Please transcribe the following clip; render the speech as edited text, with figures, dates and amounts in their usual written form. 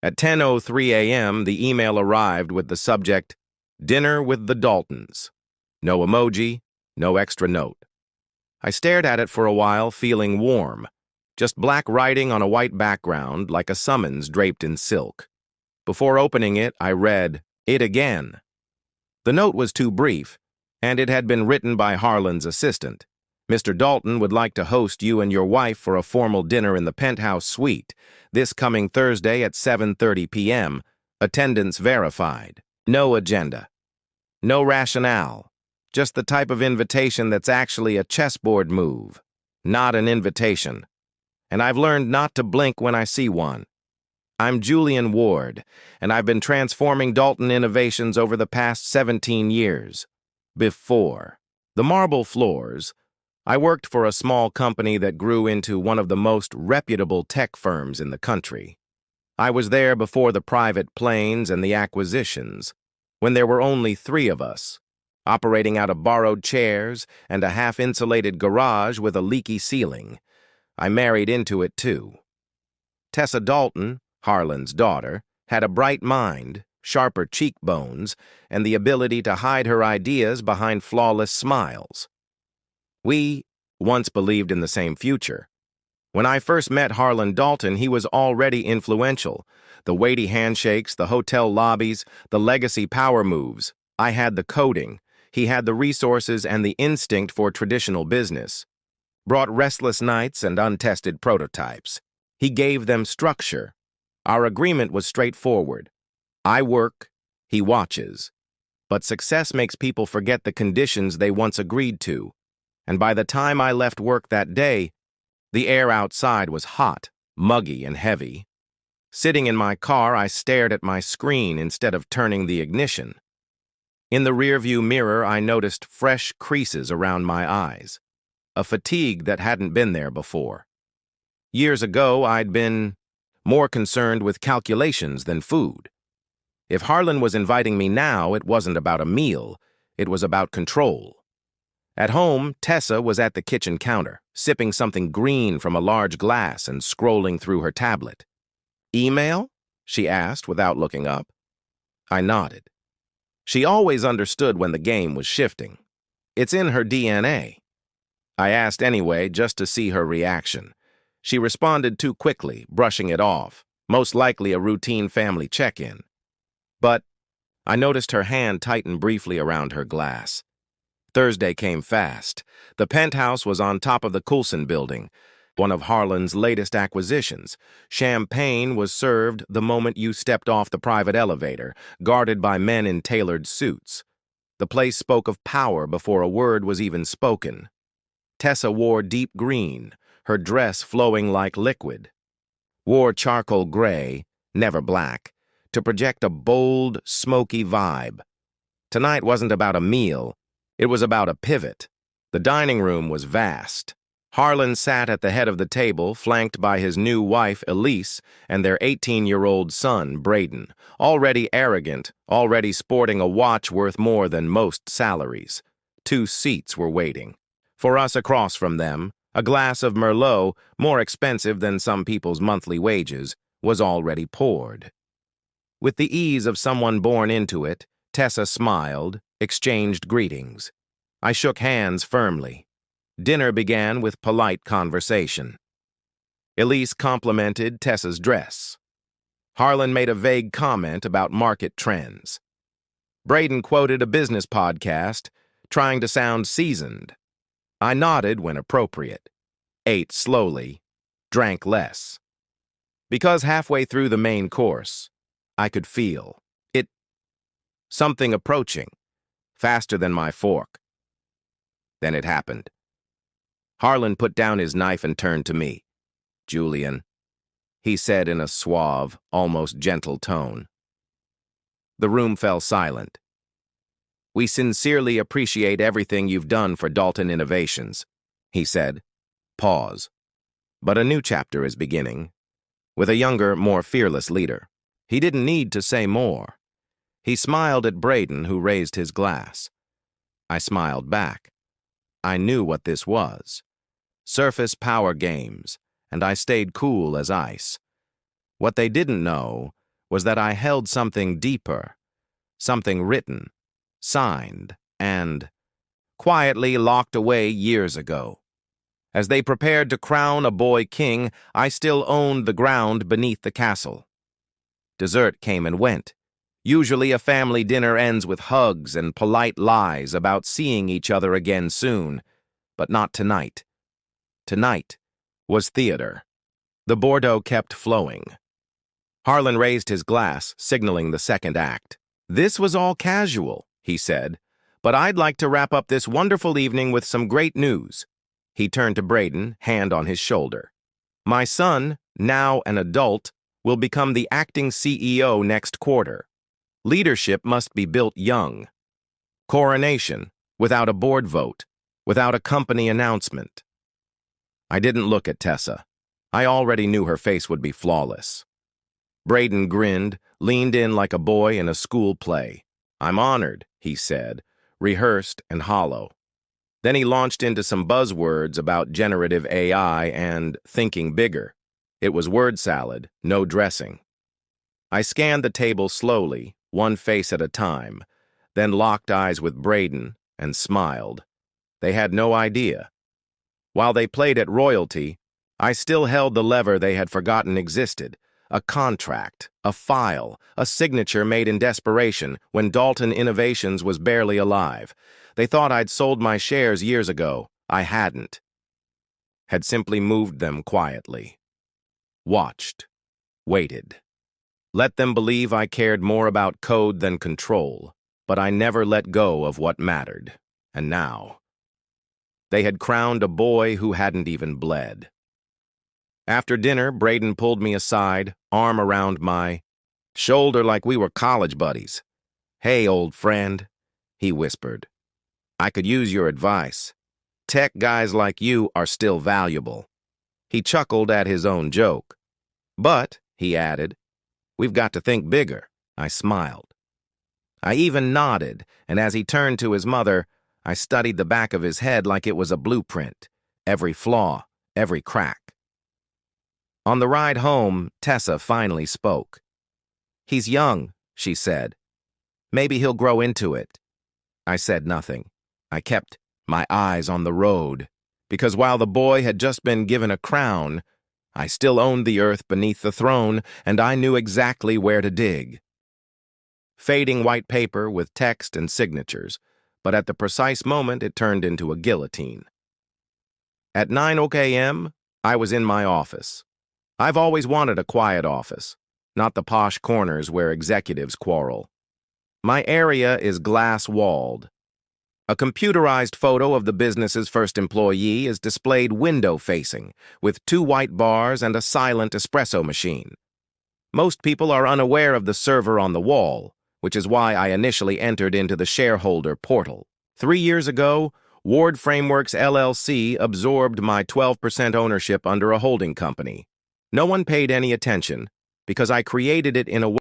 At 10:03 a.m., the email arrived with the subject, Dinner with the Daltons. No emoji, no extra note. I stared at it for a while, feeling warm. Just black writing on a white background, like a summons draped in silk. Before opening it, I read, It again. The note was too brief, and it had been written by Harlan's assistant. Mr. Dalton would like to host you and your wife for a formal dinner in the penthouse suite this coming Thursday at 7:30 p.m. Attendance verified. No agenda. No rationale. Just the type of invitation that's actually a chessboard move. Not an invitation. And I've learned not to blink when I see one. I'm Julian Ward, and I've been transforming Dalton Innovations over the past 17 years. Before the marble floors, I worked for a small company that grew into one of the most reputable tech firms in the country. I was there before the private planes and the acquisitions, when there were only 3 of us, operating out of borrowed chairs and a half-insulated garage with a leaky ceiling. I married into it, too. Tessa Dalton, Harlan's daughter, had a bright mind, sharper cheekbones, and the ability to hide her ideas behind flawless smiles. We once believed in the same future. When I first met Harlan Dalton, he was already influential. The weighty handshakes, the hotel lobbies, the legacy power moves. I had the coding. He had the resources and the instinct for traditional business. Brought restless nights and untested prototypes. He gave them structure. Our agreement was straightforward. I work, he watches. But success makes people forget the conditions they once agreed to. And by the time I left work that day, the air outside was hot, muggy, and heavy. Sitting in my car, I stared at my screen instead of turning the ignition. In the rearview mirror, I noticed fresh creases around my eyes, a fatigue that hadn't been there before. Years ago, I'd been more concerned with calculations than food. If Harlan was inviting me now, it wasn't about a meal, it was about control. At home, Tessa was at the kitchen counter, sipping something green from a large glass and scrolling through her tablet. "Email?" she asked without looking up. I nodded. She always understood when the game was shifting. It's in her DNA. I asked anyway, just to see her reaction. She responded too quickly, brushing it off, most likely a routine family check-in. But I noticed her hand tighten briefly around her glass. Thursday came fast. The penthouse was on top of the Coulson building, one of Harlan's latest acquisitions. Champagne was served the moment you stepped off the private elevator, guarded by men in tailored suits. The place spoke of power before a word was even spoken. Tessa wore deep green, her dress flowing like liquid. Wore charcoal gray, never black, to project a bold, smoky vibe. Tonight wasn't about a meal. It was about a pivot. The dining room was vast. Harlan sat at the head of the table, flanked by his new wife, Elise, and their 18-year-old son, Braden, already arrogant, already sporting a watch worth more than most salaries. 2 seats were waiting. For us across from them, a glass of Merlot, more expensive than some people's monthly wages, was already poured. With the ease of someone born into it, Tessa smiled, exchanged greetings. I shook hands firmly. Dinner began with polite conversation. Elise complimented Tessa's dress. Harlan made a vague comment about market trends. Braden quoted a business podcast, trying to sound seasoned. I nodded when appropriate, ate slowly, drank less. Because halfway through the main course, I could feel something approaching, faster than my fork. Then it happened. Harlan put down his knife and turned to me. "Julian," he said in a suave, almost gentle tone. The room fell silent. "We sincerely appreciate everything you've done for Dalton Innovations," he said. Pause. "But a new chapter is beginning, with a younger, more fearless leader." He didn't need to say more. He smiled at Braden, who raised his glass. I smiled back. I knew what this was. Surface power games, and I stayed cool as ice. What they didn't know was that I held something deeper, something written, signed, and quietly locked away years ago. As they prepared to crown a boy king, I still owned the ground beneath the castle. Dessert came and went. Usually a family dinner ends with hugs and polite lies about seeing each other again soon, but not tonight. Tonight was theater. The Bordeaux kept flowing. Harlan raised his glass, signaling the second act. "This was all casual," he said, "but I'd like to wrap up this wonderful evening with some great news." He turned to Braden, hand on his shoulder. "My son, now an adult, will become the acting CEO next quarter. Leadership must be built young. Coronation, without a board vote, without a company announcement." I didn't look at Tessa. I already knew her face would be flawless. Braden grinned, leaned in like a boy in a school play. "I'm honored," he said, rehearsed and hollow. Then he launched into some buzzwords about generative AI and thinking bigger. It was word salad, no dressing. I scanned the table slowly, one face at a time, then locked eyes with Braden and smiled. They had no idea. While they played at royalty, I still held the lever they had forgotten existed. A contract, a file, a signature made in desperation when Dalton Innovations was barely alive. They thought I'd sold my shares years ago. I hadn't. Had simply moved them quietly. Watched. Waited. Let them believe I cared more about code than control, but I never let go of what mattered. And now, they had crowned a boy who hadn't even bled. After dinner, Braden pulled me aside, arm around my shoulder like we were college buddies. "Hey, old friend," he whispered. "I could use your advice. Tech guys like you are still valuable." He chuckled at his own joke. "But," he added, "we've got to think bigger." I smiled. I even nodded, and as he turned to his mother, I studied the back of his head like it was a blueprint, every flaw, every crack. On the ride home, Tessa finally spoke. "He's young," she said. "Maybe he'll grow into it." I said nothing. I kept my eyes on the road, because while the boy had just been given a crown, I still owned the earth beneath the throne, and I knew exactly where to dig. Fading white paper with text and signatures, but at the precise moment it turned into a guillotine. At 9 a.m., I was in my office. I've always wanted a quiet office, not the posh corners where executives quarrel. My area is glass-walled. A computerized photo of the business's first employee is displayed window-facing, with 2 white bars and a silent espresso machine. Most people are unaware of the server on the wall, which is why I initially entered into the shareholder portal. 3 years ago, Ward Frameworks LLC absorbed my 12% ownership under a holding company. No one paid any attention because I created it in a way